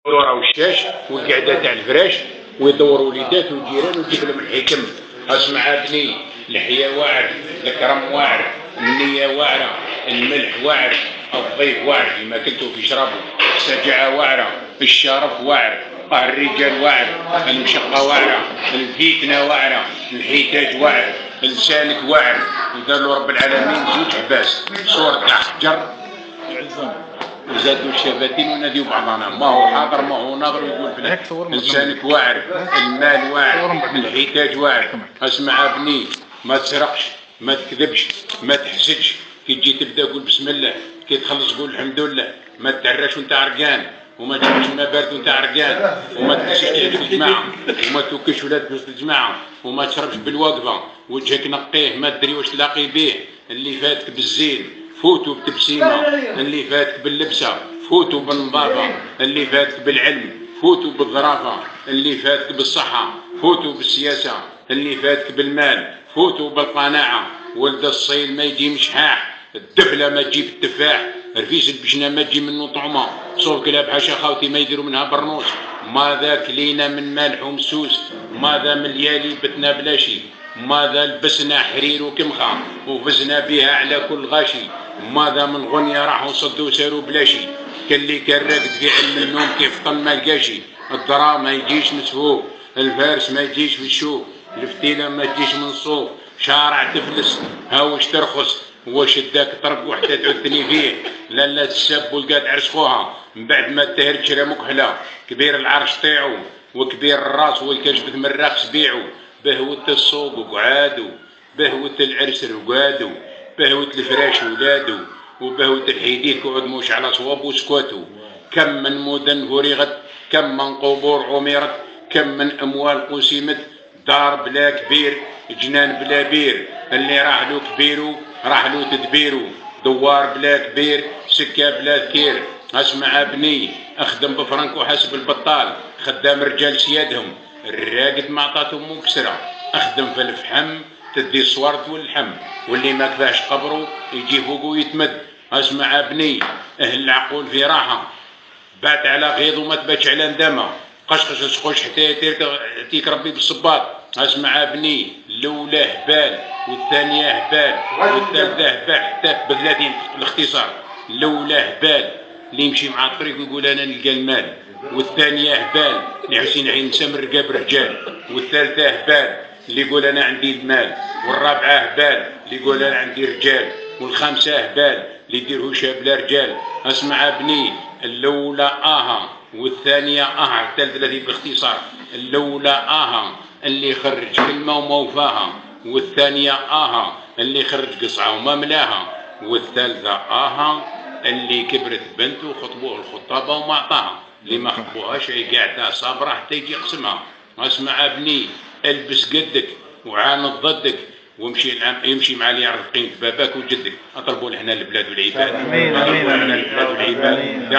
دورة والشاش والقعدة تاع الفراش ويدور وليدات والجيران ويجيب لهم الحكم. اسمع ابني، لحية واعر، الكرم واعر، النية واعرة، الملح واعر، الضيف واعر فيما كلتوا في شرابه، السجعة واعرة، الشرف واعر، الرجال واعر، المشقة واعرة، الفتنة واعرة، الحيتاج واعر، لسانك واعر. ودار رب العالمين زوج عباس صورة حجر وزادوا الشباتين وناديوا بعضنا، ما هو حاضر ما هو ناظر ويقول فلان. لسانك واعر، المال واعر، الحيتاج واعر. اسمع ابني، ما تسرقش، ما تكذبش، ما تحسدش، كي تجي تبدا قول بسم الله، كي تخلص قول الحمد لله، ما تعرش وانت عرقان، وما تجيبش الماء بارد وانت عرقان، وما تكسش في الجماعه، وما توكلش ولا تجلس في الجماعه، وما تشربش بالوقفه، وجهك نقيه ما تدري واش تلاقي به. اللي فاتك بالزين فوتوا بتبسيمه، اللي فاتك باللبسه فوتوا بالنظافه، اللي فاتك بالعلم فوتوا بالظرافه، اللي فاتك بالصحه فوتوا بالسياسه، اللي فاتك بالمال فوتوا بالقناعه. ولد الصيل ما يجي مشحاح، الدفله ما تجيب التفاح، رفيس البشنه ما تجي منه طعمه، صوب كلاب حاشا خاوتي ما يديروا منها برنوس. ماذا كلينا من مالح ومسوس، ماذا من ليالي بتنا بلاشي، ماذا لبسنا حرير وكمخة وفزنا بها على كل غاشي، ماذا من غنية راحوا صدوا ساروا بلاشي، كاللي كان راقد في علم النوم كيف طل ما لقاشي. الدرا ما يجيش مسفوف، الفارس ما يجيش في الشوف، الفتيلة ما تجيش من الصوف، شارع تفلس هاوش ترخص، واش داك طرق وحتى تعثني فيه، لا تسب ولقات عرس خوها من بعد ما تهرج شرا مكحله، كبير العرش طيعو وكبير الراس والكشف من الرقص بيعو، بهوة الصوب وقعادو، بهوة العرس رقادو، بهوة الفراش ولادو، وبهوة الحيديك وعدموش على صواب وسكواتو. كم من مدن فرغت، كم من قبور عمرت، كم من اموال قسمت، دار بلا كبير، جنان بلا بير، اللي راح له كبيرو راح له تدبيرو، دوار بلا كبير، سكه بلا ذكير. اسمع ابني، اخدم بفرنك وحسب البطال، خدام رجال سيادهم، الراقد ما عطاتهم مكسره، اخدم في الفحم تدي الصوارد واللحم، واللي ما كفاش قبره يجي فوق ويتمد. اسمع ابني، اهل العقول في راحه، بات على غيظ وما تباتش على ندامه، قشقش سقوش حتى ياتيك ربي بالصباط. اسمع ابني، الاولى هبال والثانيه هبال والثالثه هبال حتى بثلاثين الاختصار. الاولى هبال اللي يمشي مع الطريق ويقول انا نلقى المال، والثانيه هبال اللي حسين عين سمر رقاب رجال، والثالثه هبال اللي يقول انا عندي المال، والرابعه هبال اللي يقول انا عندي رجال، والخامسه هبال اللي يديروا شاب لا رجال. اسمع ابني، الاولى اها والثانيه اها الثالثه التي باختصار. الاولى اها اللي خرج كلمه وما وفاها، والثانيه اها اللي خرج قصعه وما ملاها، والثالثه اها اللي كبرت بنته خطبوه الخطابه وما اعطاها، اللي ما خطبوهاش هي قاعده صابره حتى يجي يقسمها. اسمع ابني، البس قدك وعاند ضدك، يمشي مع اللي يعرف قيمة باباك وجدك. اطلبوا لنا البلاد والعباد، اطلبوا لنا البلاد والعباد.